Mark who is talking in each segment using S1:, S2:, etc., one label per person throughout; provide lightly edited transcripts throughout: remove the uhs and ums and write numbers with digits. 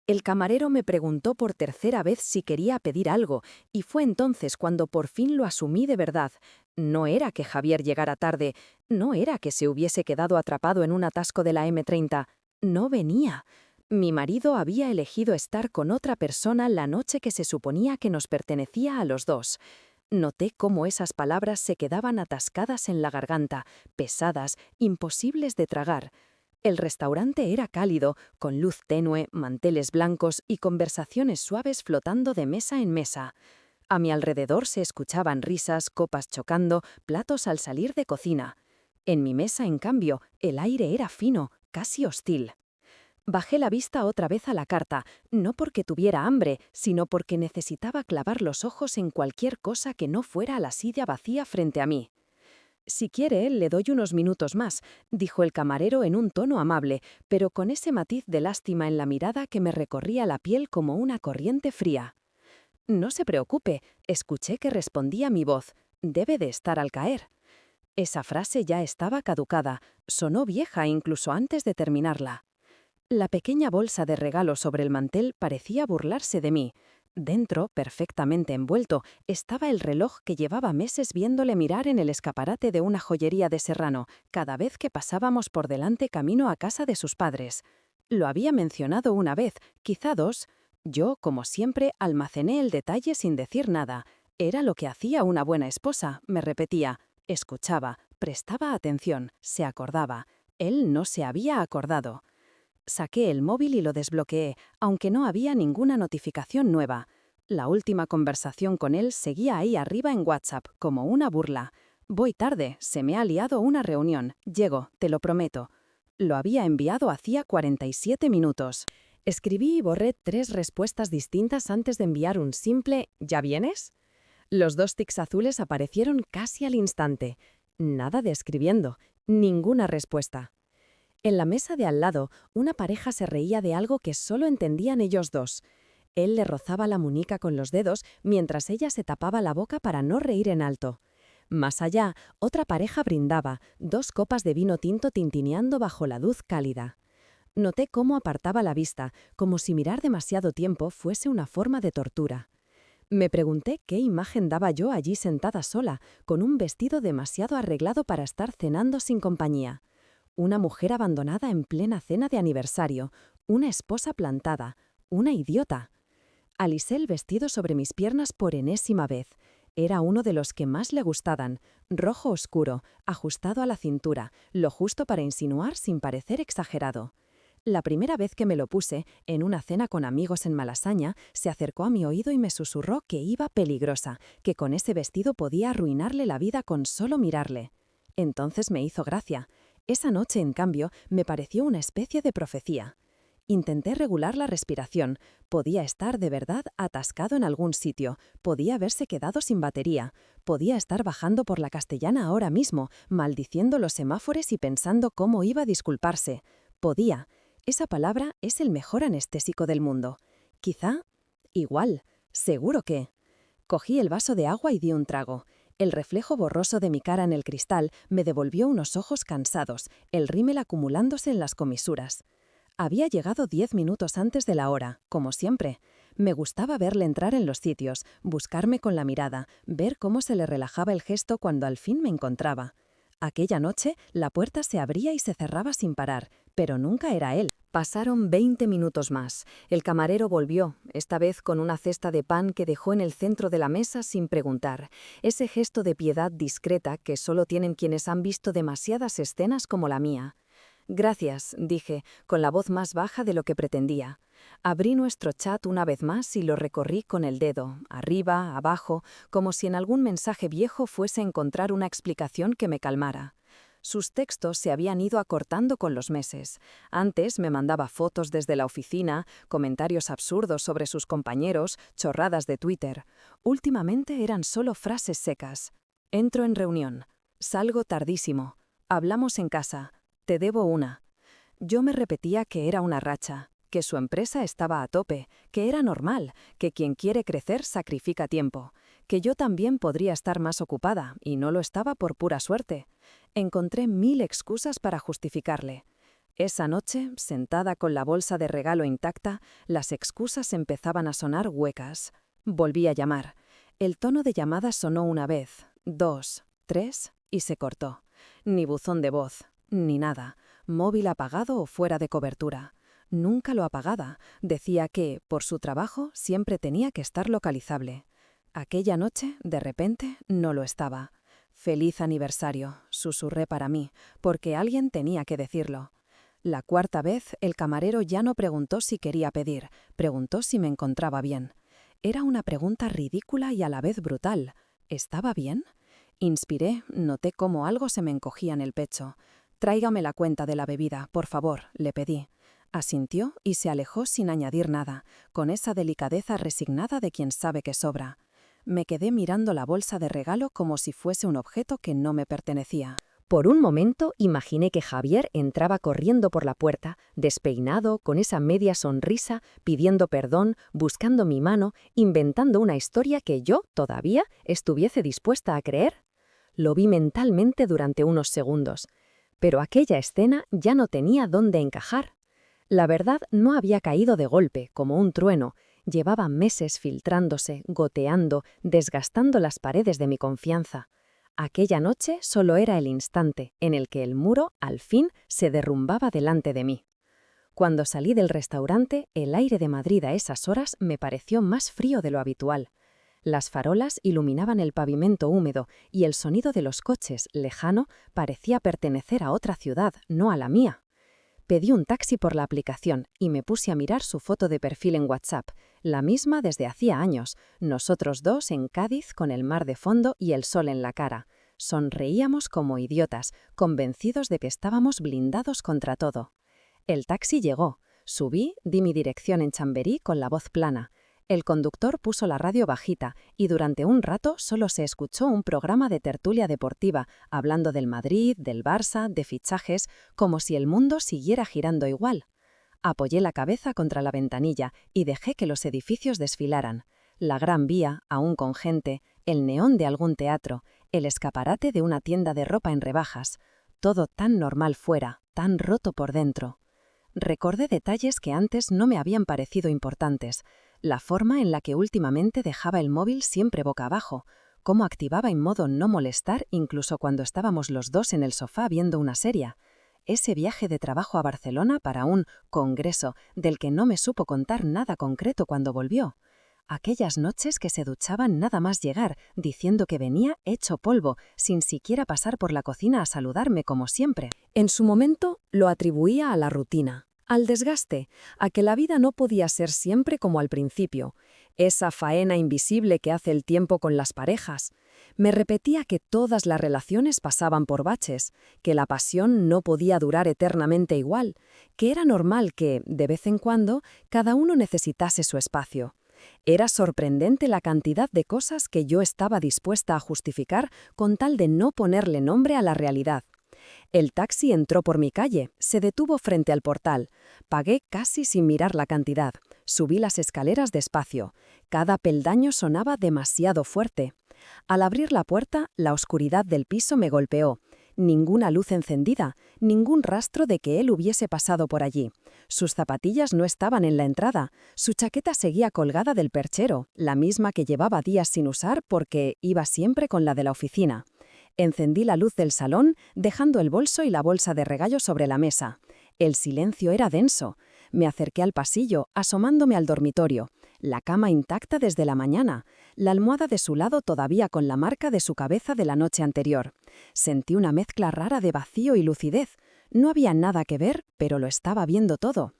S1: El camarero me preguntó por tercera vez si quería pedir algo, y fue entonces cuando por fin lo asumí de verdad. No era que Javier llegara tarde, no era que se hubiese quedado atrapado en un atasco de la M30, no venía. Mi marido había elegido estar con otra persona la noche que se suponía que nos pertenecía a los dos. Noté cómo esas palabras se quedaban atascadas en la garganta, pesadas, imposibles de tragar. El restaurante era cálido, con luz tenue, manteles blancos y conversaciones suaves flotando de mesa en mesa. A mi alrededor se escuchaban risas, copas chocando, platos al salir de cocina. En mi mesa, en cambio, el aire era fino, casi hostil. Bajé la vista otra vez a la carta, no porque tuviera hambre, sino porque necesitaba clavar los ojos en cualquier cosa que no fuera la silla vacía frente a mí. Si quiere, le doy unos minutos más, dijo el camarero en un tono amable, pero con ese matiz de lástima en la mirada que me recorría la piel como una corriente fría. No se preocupe, escuché que respondía mi voz. Debe de estar al caer. Esa frase ya estaba caducada, sonó vieja incluso antes de terminarla. La pequeña bolsa de regalo sobre el mantel parecía burlarse de mí. Dentro, perfectamente envuelto, estaba el reloj que llevaba meses viéndole mirar en el escaparate de una joyería de Serrano, cada vez que pasábamos por delante camino a casa de sus padres. Lo había mencionado una vez, quizá dos. Yo, como siempre, almacené el detalle sin decir nada. Era lo que hacía una buena esposa, me repetía. Escuchaba, prestaba atención, se acordaba. Él no se había acordado. Saqué el móvil y lo desbloqueé, aunque no había ninguna notificación nueva. La última conversación con él seguía ahí arriba en WhatsApp, como una burla. Voy tarde, se me ha liado una reunión. Llego, te lo prometo. Lo había enviado hacía 47 minutos. Escribí y borré 3 respuestas distintas antes de enviar un simple ¿ya vienes? Los 2 tics azules aparecieron casi al instante. Nada de escribiendo, ninguna respuesta. En la mesa de al lado, una pareja se reía de algo que solo entendían ellos dos. Él le rozaba la muñeca con los dedos mientras ella se tapaba la boca para no reír en alto. Más allá, otra pareja brindaba, 2 copas de vino tinto tintineando bajo la luz cálida. Noté cómo apartaba la vista, como si mirar demasiado tiempo fuese una forma de tortura. Me pregunté qué imagen daba yo allí sentada sola, con un vestido demasiado arreglado para estar cenando sin compañía. Una mujer abandonada en plena cena de aniversario, una esposa plantada, una idiota. Alisé el vestido sobre mis piernas por enésima vez. Era uno de los que más le gustaban, rojo oscuro, ajustado a la cintura, lo justo para insinuar sin parecer exagerado. La primera vez que me lo puse, en una cena con amigos en Malasaña, se acercó a mi oído y me susurró que iba peligrosa, que con ese vestido podía arruinarle la vida con solo mirarle. Entonces me hizo gracia. Esa noche, en cambio, me pareció una especie de profecía. Intenté regular la respiración. Podía estar de verdad atascado en algún sitio. Podía haberse quedado sin batería. Podía estar bajando por la Castellana ahora mismo, maldiciendo los semáforos y pensando cómo iba a disculparse. Podía. Esa palabra es el mejor anestésico del mundo. Quizá. Igual. Seguro que. Cogí el vaso de agua y di un trago. El reflejo borroso de mi cara en el cristal me devolvió unos ojos cansados, el rímel acumulándose en las comisuras. Había llegado 10 minutos antes de la hora, como siempre. Me gustaba verle entrar en los sitios, buscarme con la mirada, ver cómo se le relajaba el gesto cuando al fin me encontraba. Aquella noche, la puerta se abría y se cerraba sin parar, pero nunca era él. Pasaron 20 minutos más. El camarero volvió, esta vez con una cesta de pan que dejó en el centro de la mesa sin preguntar. Ese gesto de piedad discreta que solo tienen quienes han visto demasiadas escenas como la mía. Gracias, dije, con la voz más baja de lo que pretendía. Abrí nuestro chat una vez más y lo recorrí con el dedo, arriba, abajo, como si en algún mensaje viejo fuese a encontrar una explicación que me calmara. Sus textos se habían ido acortando con los meses. Antes me mandaba fotos desde la oficina, comentarios absurdos sobre sus compañeros, chorradas de Twitter. Últimamente eran solo frases secas. Entro en reunión. Salgo tardísimo. Hablamos en casa. Te debo una. Yo me repetía que era una racha, que su empresa estaba a tope, que era normal, que quien quiere crecer sacrifica tiempo, que yo también podría estar más ocupada y no lo estaba por pura suerte. Encontré 1000 excusas para justificarle. Esa noche, sentada con la bolsa de regalo intacta, las excusas empezaban a sonar huecas. Volví a llamar. El tono de llamada sonó una vez, 2, 3 y se cortó. Ni buzón de voz, ni nada. Móvil apagado o fuera de cobertura. Nunca lo apagaba. Decía que, por su trabajo, siempre tenía que estar localizable. Aquella noche, de repente, no lo estaba. «Feliz aniversario», susurré para mí, porque alguien tenía que decirlo. La cuarta vez, el camarero ya no preguntó si quería pedir, preguntó si me encontraba bien. Era una pregunta ridícula y a la vez brutal. ¿Estaba bien? Inspiré, noté cómo algo se me encogía en el pecho. «Tráigame la cuenta de la bebida, por favor», le pedí. Asintió y se alejó sin añadir nada, con esa delicadeza resignada de quien sabe que sobra. Me quedé mirando la bolsa de regalo como si fuese un objeto que no me pertenecía. Por un momento imaginé que Javier entraba corriendo por la puerta, despeinado, con esa media sonrisa, pidiendo perdón, buscando mi mano, inventando una historia que yo, todavía, estuviese dispuesta a creer. Lo vi mentalmente durante unos segundos. Pero aquella escena ya no tenía dónde encajar. La verdad no había caído de golpe, como un trueno. Llevaba meses filtrándose, goteando, desgastando las paredes de mi confianza. Aquella noche solo era el instante en el que el muro, al fin, se derrumbaba delante de mí. Cuando salí del restaurante, el aire de Madrid a esas horas me pareció más frío de lo habitual. Las farolas iluminaban el pavimento húmedo y el sonido de los coches, lejano, parecía pertenecer a otra ciudad, no a la mía. Pedí un taxi por la aplicación y me puse a mirar su foto de perfil en WhatsApp, la misma desde hacía años, nosotros dos en Cádiz con el mar de fondo y el sol en la cara. Sonreíamos como idiotas, convencidos de que estábamos blindados contra todo. El taxi llegó. Subí, di mi dirección en Chamberí con la voz plana. El conductor puso la radio bajita y durante un rato solo se escuchó un programa de tertulia deportiva, hablando del Madrid, del Barça, de fichajes, como si el mundo siguiera girando igual. Apoyé la cabeza contra la ventanilla y dejé que los edificios desfilaran. La Gran Vía, aún con gente, el neón de algún teatro, el escaparate de una tienda de ropa en rebajas. Todo tan normal fuera, tan roto por dentro. Recordé detalles que antes no me habían parecido importantes. La forma en la que últimamente dejaba el móvil siempre boca abajo, cómo activaba en modo no molestar incluso cuando estábamos los dos en el sofá viendo una serie. Ese viaje de trabajo a Barcelona para un congreso del que no me supo contar nada concreto cuando volvió. Aquellas noches que se duchaban nada más llegar, diciendo que venía hecho polvo, sin siquiera pasar por la cocina a saludarme como siempre. En su momento lo atribuía a la rutina, al desgaste, a que la vida no podía ser siempre como al principio, esa faena invisible que hace el tiempo con las parejas. Me repetía que todas las relaciones pasaban por baches, que la pasión no podía durar eternamente igual, que era normal que, de vez en cuando, cada uno necesitase su espacio. Era sorprendente la cantidad de cosas que yo estaba dispuesta a justificar con tal de no ponerle nombre a la realidad. El taxi entró por mi calle, se detuvo frente al portal. Pagué casi sin mirar la cantidad. Subí las escaleras despacio. Cada peldaño sonaba demasiado fuerte. Al abrir la puerta, la oscuridad del piso me golpeó. Ninguna luz encendida, ningún rastro de que él hubiese pasado por allí. Sus zapatillas no estaban en la entrada, su chaqueta seguía colgada del perchero, la misma que llevaba días sin usar porque iba siempre con la de la oficina. Encendí la luz del salón, dejando el bolso y la bolsa de regalo sobre la mesa. El silencio era denso. Me acerqué al pasillo, asomándome al dormitorio. La cama intacta desde la mañana, la almohada de su lado todavía con la marca de su cabeza de la noche anterior. Sentí una mezcla rara de vacío y lucidez. No había nada que ver, pero lo estaba viendo todo.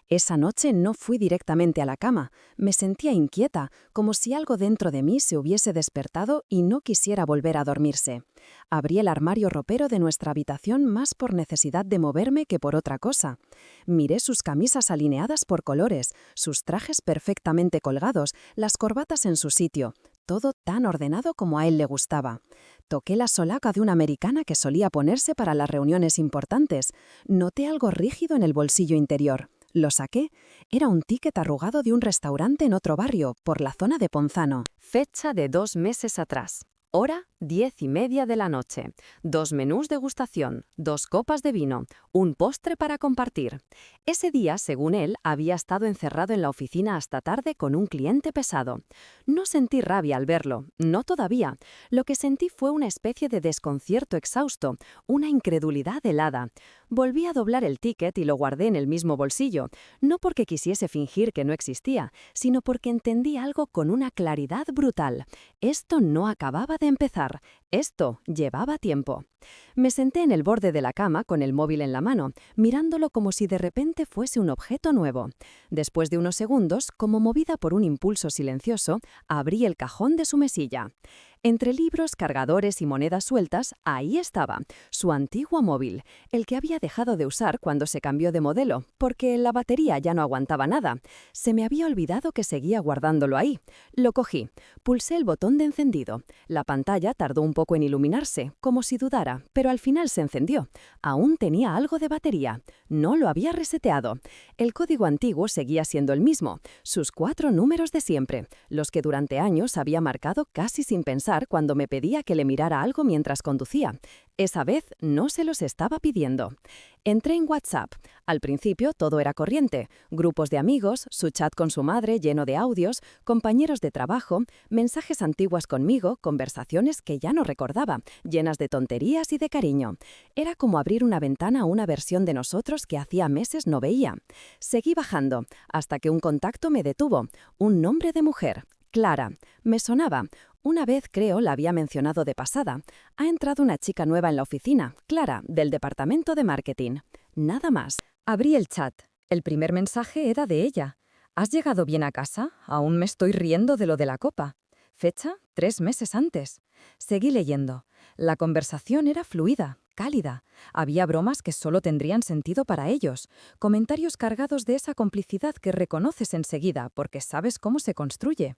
S1: Esa noche no fui directamente a la cama. Me sentía inquieta, como si algo dentro de mí se hubiese despertado y no quisiera volver a dormirse. Abrí el armario ropero de nuestra habitación más por necesidad de moverme que por otra cosa. Miré sus camisas alineadas por colores, sus trajes perfectamente colgados, las corbatas en su sitio, todo tan ordenado como a él le gustaba. Toqué la solaca de una americana que solía ponerse para las reuniones importantes. Noté algo rígido en el bolsillo interior. Lo saqué. Era un ticket arrugado de un restaurante en otro barrio, por la zona de Ponzano. Fecha de 2 meses atrás. Hora 10:30 de la noche. 2 menús degustación, 2 copas de vino, un postre para compartir. Ese día, según él, había estado encerrado en la oficina hasta tarde con un cliente pesado. No sentí rabia al verlo, no todavía. Lo que sentí fue una especie de desconcierto exhausto, una incredulidad helada. Volví a doblar el ticket y lo guardé en el mismo bolsillo, no porque quisiese fingir que no existía, sino porque entendí algo con una claridad brutal. Esto no acababa de empezar. Esto llevaba tiempo. Me senté en el borde de la cama con el móvil en la mano, mirándolo como si de repente fuese un objeto nuevo. Después de unos segundos, como movida por un impulso silencioso, abrí el cajón de su mesilla. Entre libros, cargadores y monedas sueltas, ahí estaba, su antiguo móvil, el que había dejado de usar cuando se cambió de modelo, porque la batería ya no aguantaba nada. Se me había olvidado que seguía guardándolo ahí. Lo cogí, pulsé el botón de encendido. La pantalla tardó un poco en iluminarse, como si dudara, pero al final se encendió. Aún tenía algo de batería. No lo había reseteado. El código antiguo seguía siendo el mismo, sus 4 números de siempre, los que durante años había marcado casi sin pensar cuando me pedía que le mirara algo mientras conducía. Esa vez no se los estaba pidiendo. Entré en WhatsApp. Al principio todo era corriente. Grupos de amigos, su chat con su madre lleno de audios, compañeros de trabajo, mensajes antiguos conmigo, conversaciones que ya no recordaba, llenas de tonterías y de cariño. Era como abrir una ventana a una versión de nosotros que hacía meses no veía. Seguí bajando, hasta que un contacto me detuvo. Un nombre de mujer. Clara. Me sonaba. Una vez, creo, la había mencionado de pasada. Ha entrado una chica nueva en la oficina, Clara, del departamento de marketing. Nada más. Abrí el chat. El primer mensaje era de ella. ¿Has llegado bien a casa? Aún me estoy riendo de lo de la copa. Fecha, 3 meses antes. Seguí leyendo. La conversación era fluida, cálida. Había bromas que solo tendrían sentido para ellos. Comentarios cargados de esa complicidad que reconoces enseguida porque sabes cómo se construye.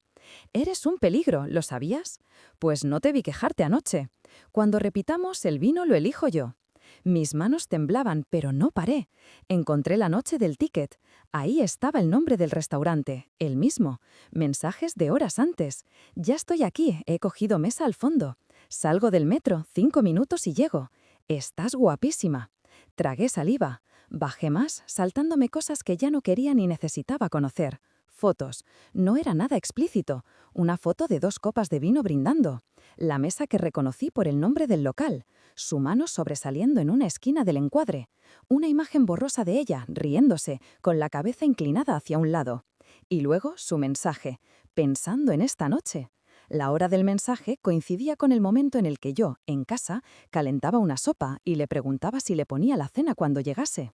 S1: Eres un peligro, ¿lo sabías? Pues no te vi quejarte anoche. Cuando repitamos, el vino lo elijo yo. Mis manos temblaban, pero no paré. Encontré la noche del ticket. Ahí estaba el nombre del restaurante, el mismo. Mensajes de horas antes. Ya estoy aquí, he cogido mesa al fondo. Salgo del metro, 5 minutos y llego. Estás guapísima. Tragué saliva. Bajé más, saltándome cosas que ya no quería ni necesitaba conocer. Fotos. No era nada explícito. Una foto de 2 copas de vino brindando. La mesa que reconocí por el nombre del local. Su mano sobresaliendo en una esquina del encuadre. Una imagen borrosa de ella, riéndose, con la cabeza inclinada hacia un lado. Y luego su mensaje. Pensando en esta noche. La hora del mensaje coincidía con el momento en el que yo, en casa, calentaba una sopa y le preguntaba si le ponía la cena cuando llegase.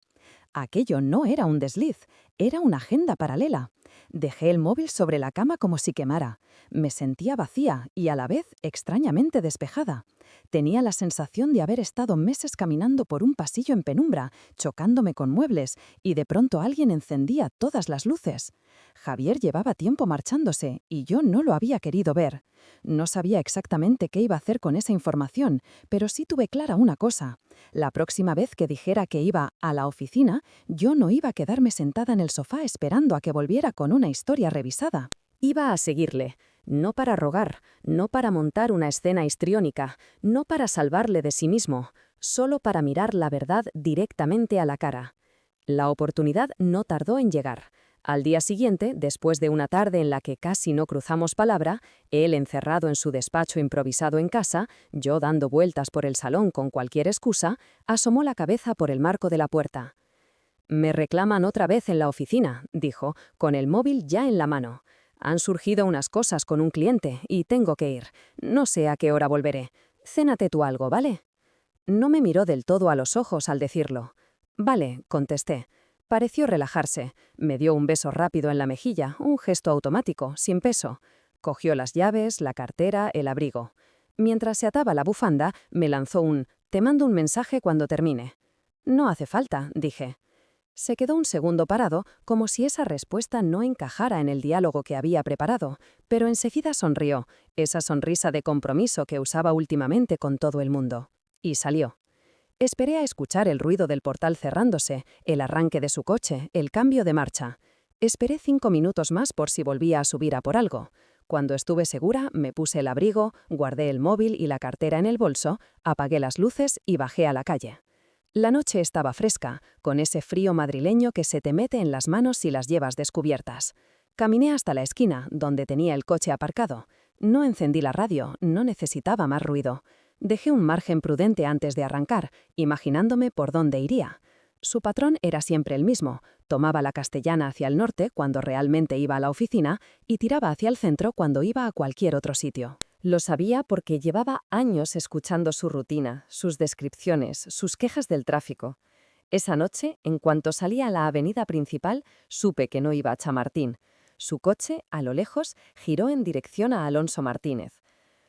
S1: Aquello no era un desliz, era una agenda paralela. Dejé el móvil sobre la cama como si quemara. Me sentía vacía y a la vez extrañamente despejada. Tenía la sensación de haber estado meses caminando por un pasillo en penumbra, chocándome con muebles, y de pronto alguien encendía todas las luces. Javier llevaba tiempo marchándose y yo no lo había querido ver. No sabía exactamente qué iba a hacer con esa información, pero sí tuve clara una cosa. La próxima vez que dijera que iba a la oficina, yo no iba a quedarme sentada en el sofá esperando a que volviera con una historia revisada. Iba a seguirle, no para rogar, no para montar una escena histriónica, no para salvarle de sí mismo, solo para mirar la verdad directamente a la cara. La oportunidad no tardó en llegar. Al día siguiente, después de una tarde en la que casi no cruzamos palabra, él encerrado en su despacho improvisado en casa, yo dando vueltas por el salón con cualquier excusa, asomó la cabeza por el marco de la puerta. «Me reclaman otra vez en la oficina», dijo, con el móvil ya en la mano. «Han surgido unas cosas con un cliente y tengo que ir. No sé a qué hora volveré. Cénate tú algo, ¿vale?» No me miró del todo a los ojos al decirlo. «Vale», contesté. Pareció relajarse. Me dio un beso rápido en la mejilla, un gesto automático, sin peso. Cogió las llaves, la cartera, el abrigo. Mientras se ataba la bufanda, me lanzó un «Te mando un mensaje cuando termine». «No hace falta», dije. Se quedó un segundo parado, como si esa respuesta no encajara en el diálogo que había preparado, pero enseguida sonrió, esa sonrisa de compromiso que usaba últimamente con todo el mundo. Y salió. Esperé a escuchar el ruido del portal cerrándose, el arranque de su coche, el cambio de marcha. Esperé 5 minutos más por si volvía a subir a por algo. Cuando estuve segura, me puse el abrigo, guardé el móvil y la cartera en el bolso, apagué las luces y bajé a la calle. La noche estaba fresca, con ese frío madrileño que se te mete en las manos si las llevas descubiertas. Caminé hasta la esquina, donde tenía el coche aparcado. No encendí la radio, no necesitaba más ruido. Dejé un margen prudente antes de arrancar, imaginándome por dónde iría. Su patrón era siempre el mismo. Tomaba la Castellana hacia el norte cuando realmente iba a la oficina y tiraba hacia el centro cuando iba a cualquier otro sitio. Lo sabía porque llevaba años escuchando su rutina, sus descripciones, sus quejas del tráfico. Esa noche, en cuanto salí a la avenida principal, supe que no iba a Chamartín. Su coche, a lo lejos, giró en dirección a Alonso Martínez.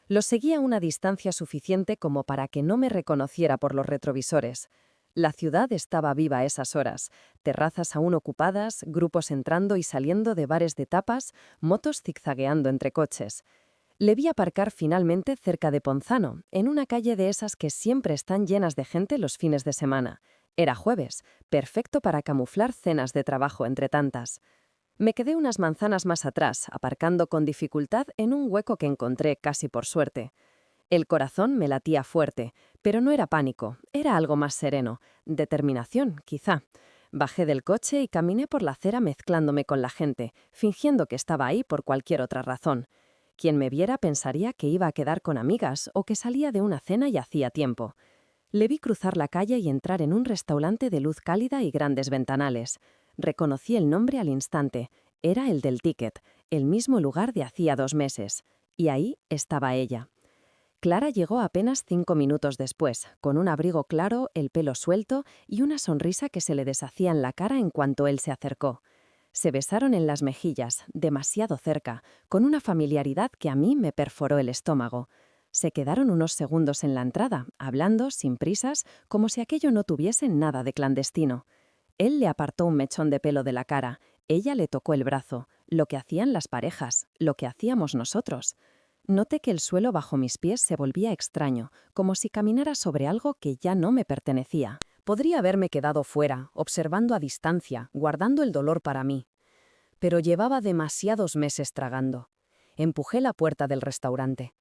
S1: Lo seguí a una distancia suficiente como para que no me reconociera por los retrovisores. La ciudad estaba viva a esas horas, terrazas aún ocupadas, grupos entrando y saliendo de bares de tapas, motos zigzagueando entre coches. Le vi aparcar finalmente cerca de Ponzano, en una calle de esas que siempre están llenas de gente los fines de semana. Era jueves, perfecto para camuflar cenas de trabajo entre tantas. Me quedé unas manzanas más atrás, aparcando con dificultad en un hueco que encontré casi por suerte. El corazón me latía fuerte, pero no era pánico, era algo más sereno, determinación, quizá. Bajé del coche y caminé por la acera mezclándome con la gente, fingiendo que estaba ahí por cualquier otra razón. Quien me viera pensaría que iba a quedar con amigas o que salía de una cena y hacía tiempo. Le vi cruzar la calle y entrar en un restaurante de luz cálida y grandes ventanales. Reconocí el nombre al instante. Era el del ticket, el mismo lugar de hacía 2 meses. Y ahí estaba ella. Clara llegó apenas 5 minutos después, con un abrigo claro, el pelo suelto y una sonrisa que se le deshacía en la cara en cuanto él se acercó. Se besaron en las mejillas, demasiado cerca, con una familiaridad que a mí me perforó el estómago. Se quedaron unos segundos en la entrada, hablando, sin prisas, como si aquello no tuviese nada de clandestino. Él le apartó un mechón de pelo de la cara, ella le tocó el brazo, lo que hacían las parejas, lo que hacíamos nosotros. Noté que el suelo bajo mis pies se volvía extraño, como si caminara sobre algo que ya no me pertenecía. Podría haberme quedado fuera, observando a distancia, guardando el dolor para mí. Pero llevaba demasiados meses tragando. Empujé la puerta del restaurante.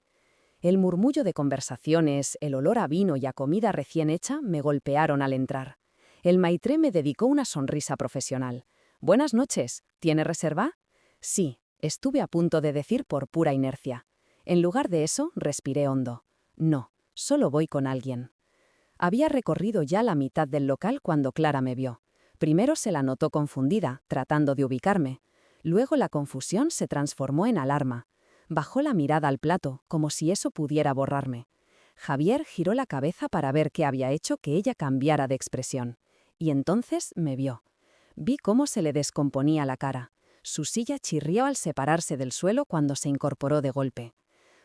S1: El murmullo de conversaciones, el olor a vino y a comida recién hecha me golpearon al entrar. El maitré me dedicó una sonrisa profesional. «Buenas noches. ¿Tiene reserva?» Sí, estuve a punto de decir por pura inercia. En lugar de eso, respiré hondo. No, solo voy con alguien. Había recorrido ya la mitad del local cuando Clara me vio. Primero se la notó confundida, tratando de ubicarme. Luego la confusión se transformó en alarma. Bajó la mirada al plato, como si eso pudiera borrarme. Javier giró la cabeza para ver qué había hecho que ella cambiara de expresión. Y entonces me vio. Vi cómo se le descomponía la cara. Su silla chirrió al separarse del suelo cuando se incorporó de golpe.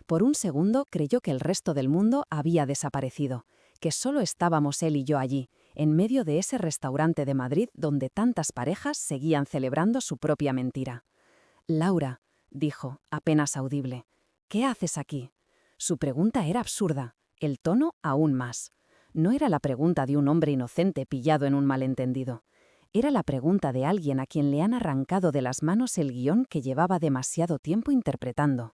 S1: Por un segundo creyó que el resto del mundo había desaparecido, que solo estábamos él y yo allí, en medio de ese restaurante de Madrid donde tantas parejas seguían celebrando su propia mentira. «Laura», dijo, apenas audible, «¿qué haces aquí?» Su pregunta era absurda, el tono aún más. No era la pregunta de un hombre inocente pillado en un malentendido. Era la pregunta de alguien a quien le han arrancado de las manos el guión que llevaba demasiado tiempo interpretando.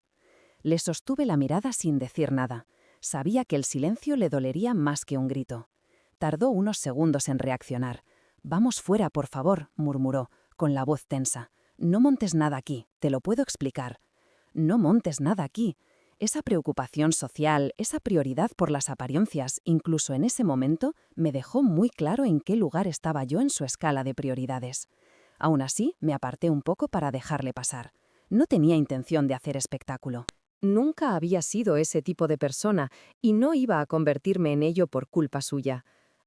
S1: Le sostuve la mirada sin decir nada. Sabía que el silencio le dolería más que un grito. Tardó unos segundos en reaccionar. «Vamos fuera, por favor», murmuró, con la voz tensa. «No montes nada aquí, te lo puedo explicar». «No montes nada aquí». Esa preocupación social, esa prioridad por las apariencias, incluso en ese momento, me dejó muy claro en qué lugar estaba yo en su escala de prioridades. Aún así, me aparté un poco para dejarle pasar. No tenía intención de hacer espectáculo. Nunca había sido ese tipo de persona y no iba a convertirme en ello por culpa suya.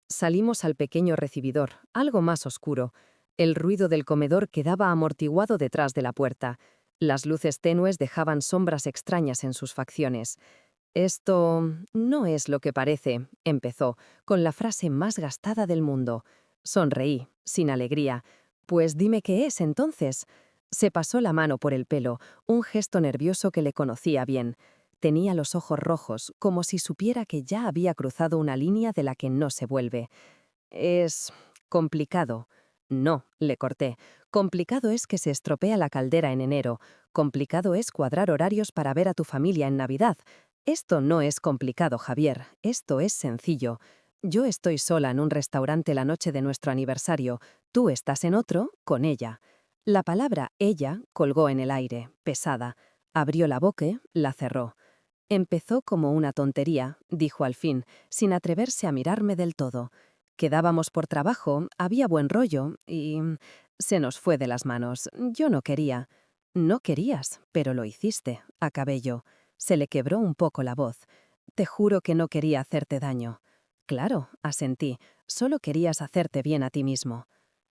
S1: Salimos al pequeño recibidor, algo más oscuro. El ruido del comedor quedaba amortiguado detrás de la puerta. Las luces tenues dejaban sombras extrañas en sus facciones. «Esto no es lo que parece», empezó, con la frase más gastada del mundo. Sonreí, sin alegría. «Pues dime qué es, entonces». Se pasó la mano por el pelo, un gesto nervioso que le conocía bien. Tenía los ojos rojos, como si supiera que ya había cruzado una línea de la que no se vuelve. «Es complicado». No, le corté. Complicado es que se estropea la caldera en enero. Complicado es cuadrar horarios para ver a tu familia en Navidad. Esto no es complicado, Javier. Esto es sencillo. Yo estoy sola en un restaurante la noche de nuestro aniversario. Tú estás en otro, con ella. La palabra ella colgó en el aire, pesada. Abrió la boca, la cerró. Empezó como una tontería, dijo al fin, sin atreverse a mirarme del todo. Quedábamos por trabajo, había buen rollo y se nos fue de las manos. Yo no quería. No querías, pero lo hiciste, acabé yo. Se le quebró un poco la voz. Te juro que no quería hacerte daño. Claro, asentí, solo querías hacerte bien a ti mismo.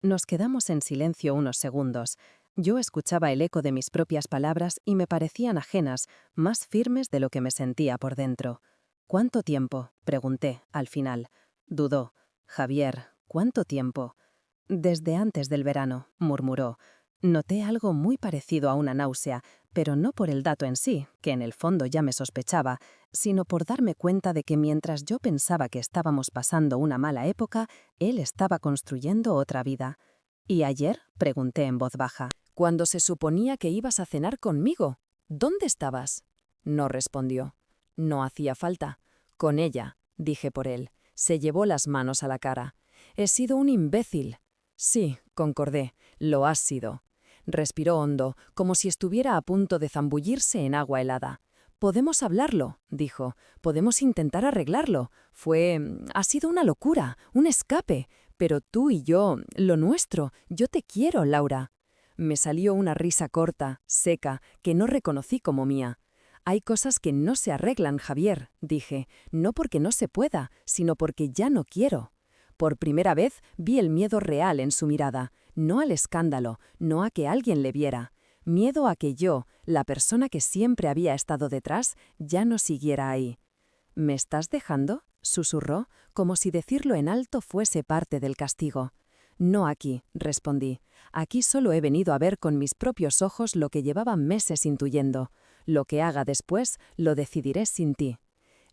S1: Nos quedamos en silencio unos segundos. Yo escuchaba el eco de mis propias palabras y me parecían ajenas, más firmes de lo que me sentía por dentro. ¿Cuánto tiempo?, pregunté, al final. Dudó. Javier, ¿cuánto tiempo? Desde antes del verano, murmuró. Noté algo muy parecido a una náusea, pero no por el dato en sí, que en el fondo ya me sospechaba, sino por darme cuenta de que mientras yo pensaba que estábamos pasando una mala época, él estaba construyendo otra vida. ¿Y ayer?, pregunté en voz baja. Cuando se suponía que ibas a cenar conmigo. ¿Dónde estabas? No respondió. No hacía falta. Con ella, dije por él. Se llevó las manos a la cara. He sido un imbécil. Sí, concordé, lo has sido. Respiró hondo, como si estuviera a punto de zambullirse en agua helada. Podemos hablarlo, dijo. Podemos intentar arreglarlo. Ha sido una locura, un escape. Pero tú y yo, lo nuestro, yo te quiero, Laura. Me salió una risa corta, seca, que no reconocí como mía. Hay cosas que no se arreglan, Javier, dije, no porque no se pueda, sino porque ya no quiero. Por primera vez vi el miedo real en su mirada, no al escándalo, no a que alguien le viera. Miedo a que yo, la persona que siempre había estado detrás, ya no siguiera ahí. ¿Me estás dejando?, susurró, como si decirlo en alto fuese parte del castigo. No aquí, respondí. Aquí solo he venido a ver con mis propios ojos lo que llevaba meses intuyendo. Lo que haga después lo decidiré sin ti.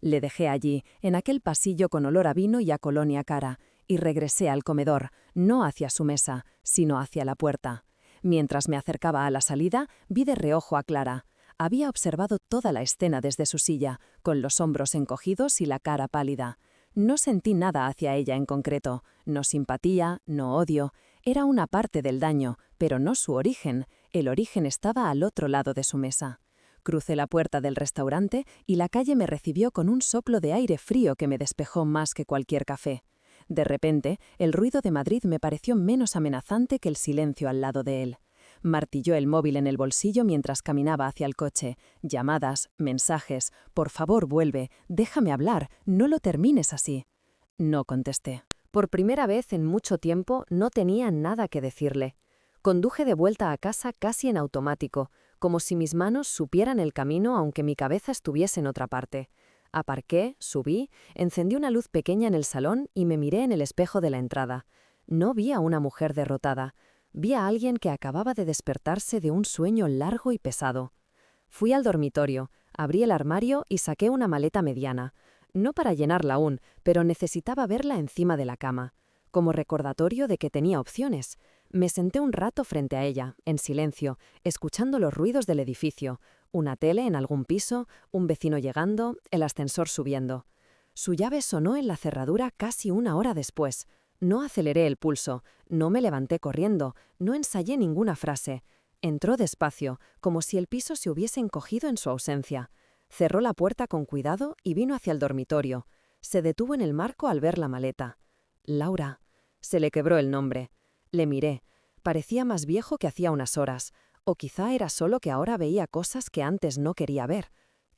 S1: Le dejé allí, en aquel pasillo con olor a vino y a colonia cara, y regresé al comedor, no hacia su mesa, sino hacia la puerta. Mientras me acercaba a la salida, vi de reojo a Clara. Había observado toda la escena desde su silla, con los hombros encogidos y la cara pálida. No sentí nada hacia ella en concreto, no simpatía, no odio. Era una parte del daño, pero no su origen. El origen estaba al otro lado de su mesa. Crucé la puerta del restaurante y la calle me recibió con un soplo de aire frío que me despejó más que cualquier café. De repente, el ruido de Madrid me pareció menos amenazante que el silencio al lado de él. Martilló el móvil en el bolsillo mientras caminaba hacia el coche. Llamadas, mensajes. Por favor, vuelve. Déjame hablar. No lo termines así. No contesté. Por primera vez en mucho tiempo no tenía nada que decirle. Conduje de vuelta a casa casi en automático, como si mis manos supieran el camino aunque mi cabeza estuviese en otra parte. Aparqué, subí, encendí una luz pequeña en el salón y me miré en el espejo de la entrada. No vi a una mujer derrotada. Vi a alguien que acababa de despertarse de un sueño largo y pesado. Fui al dormitorio, abrí el armario y saqué una maleta mediana. No para llenarla aún, pero necesitaba verla encima de la cama, como recordatorio de que tenía opciones. Me senté un rato frente a ella, en silencio, escuchando los ruidos del edificio, una tele en algún piso, un vecino llegando, el ascensor subiendo. Su llave sonó en la cerradura casi una hora después. No aceleré el pulso, no me levanté corriendo, no ensayé ninguna frase. Entró despacio, como si el piso se hubiese encogido en su ausencia. Cerró la puerta con cuidado y vino hacia el dormitorio. Se detuvo en el marco al ver la maleta. Laura. Se le quebró el nombre. Le miré. Parecía más viejo que hacía unas horas. O quizá era solo que ahora veía cosas que antes no quería ver.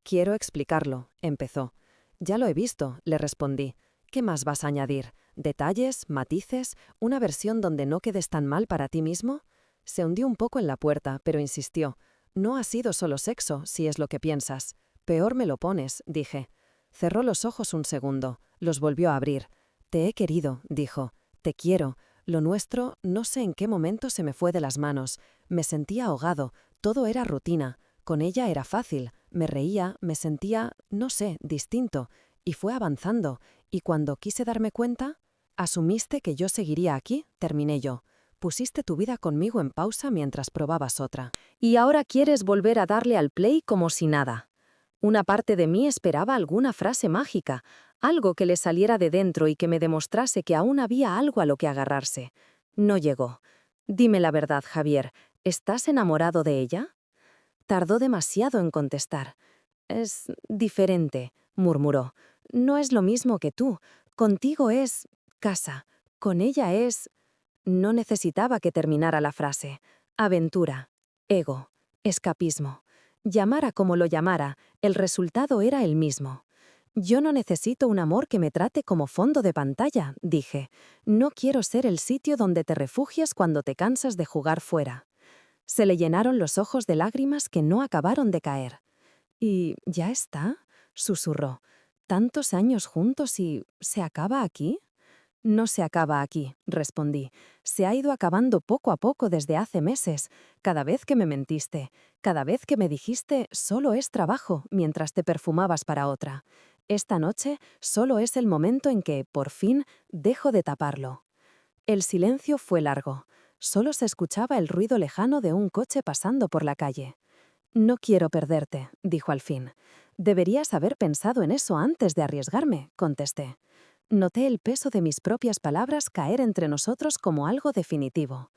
S1: Quiero explicarlo, empezó. Ya lo he visto, le respondí. ¿Qué más vas a añadir? ¿Detalles, matices, una versión donde no quedes tan mal para ti mismo? Se hundió un poco en la puerta, pero insistió. No ha sido solo sexo, si es lo que piensas. Peor me lo pones, dije. Cerró los ojos un segundo, los volvió a abrir. Te he querido, dijo. Te quiero. Lo nuestro, no sé en qué momento se me fue de las manos. Me sentía ahogado, todo era rutina. Con ella era fácil, me reía, me sentía, no sé, distinto. Y fue avanzando, y cuando quise darme cuenta, ¿asumiste que yo seguiría aquí?, terminé yo. pusiste tu vida conmigo en pausa mientras probabas otra. Y ahora quieres volver a darle al play como si nada. Una parte de mí esperaba alguna frase mágica, algo que le saliera de dentro y que me demostrase que aún había algo a lo que agarrarse. No llegó. Dime la verdad, Javier, ¿estás enamorado de ella? Tardó demasiado en contestar. Es diferente, murmuró. No es lo mismo que tú. Contigo es casa. Con ella es... No necesitaba que terminara la frase. Aventura, ego, escapismo. Llamara como lo llamara, el resultado era el mismo. Yo no necesito un amor que me trate como fondo de pantalla, dije. No quiero ser el sitio donde te refugias cuando te cansas de jugar fuera. Se le llenaron los ojos de lágrimas que no acabaron de caer. ¿Y ya está?, susurró. ¿Tantos años juntos y se acaba aquí? No se acaba aquí, respondí. Se ha ido acabando poco a poco desde hace meses. Cada vez que me mentiste, cada vez que me dijiste solo es trabajo mientras te perfumabas para otra. Esta noche solo es el momento en que, por fin, dejo de taparlo. El silencio fue largo. Solo se escuchaba el ruido lejano de un coche pasando por la calle. No quiero perderte, dijo al fin. Deberías haber pensado en eso antes de arriesgarme, contesté. Noté el peso de mis propias palabras caer entre nosotros como algo definitivo.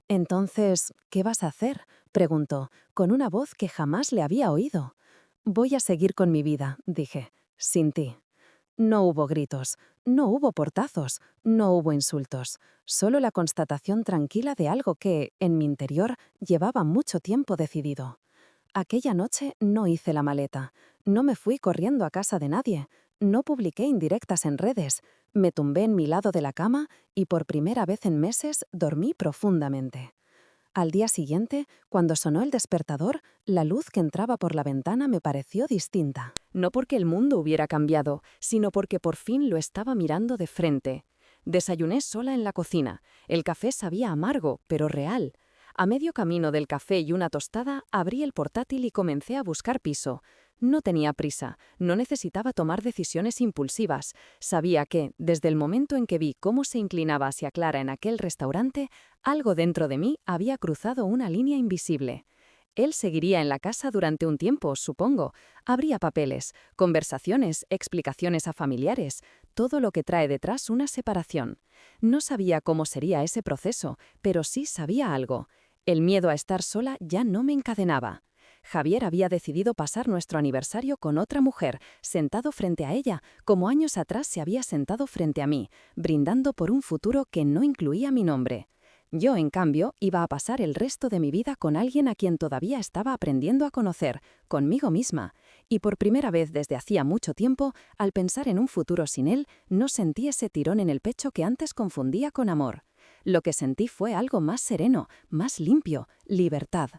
S1: Entonces, ¿qué vas a hacer?, preguntó, con una voz que jamás le había oído. Voy a seguir con mi vida, dije, sin ti. No hubo gritos, no hubo portazos, no hubo insultos, solo la constatación tranquila de algo que, en mi interior, llevaba mucho tiempo decidido. Aquella noche no hice la maleta, no me fui corriendo a casa de nadie, no publiqué indirectas en redes, me tumbé en mi lado de la cama y por primera vez en meses dormí profundamente. Al día siguiente, cuando sonó el despertador, la luz que entraba por la ventana me pareció distinta. No porque el mundo hubiera cambiado, sino porque por fin lo estaba mirando de frente. Desayuné sola en la cocina. El café sabía amargo, pero real. A medio camino del café y una tostada, abrí el portátil y comencé a buscar piso. No tenía prisa, no necesitaba tomar decisiones impulsivas. Sabía que, desde el momento en que vi cómo se inclinaba hacia Clara en aquel restaurante, algo dentro de mí había cruzado una línea invisible. Él seguiría en la casa durante un tiempo, supongo. Habría papeles, conversaciones, explicaciones a familiares, todo lo que trae detrás una separación. No sabía cómo sería ese proceso, pero sí sabía algo. El miedo a estar sola ya no me encadenaba. Javier había decidido pasar nuestro aniversario con otra mujer, sentado frente a ella, como años atrás se había sentado frente a mí, brindando por un futuro que no incluía mi nombre. Yo, en cambio, iba a pasar el resto de mi vida con alguien a quien todavía estaba aprendiendo a conocer, conmigo misma. Y por primera vez desde hacía mucho tiempo, al pensar en un futuro sin él, no sentí ese tirón en el pecho que antes confundía con amor. Lo que sentí fue algo más sereno, más limpio, libertad.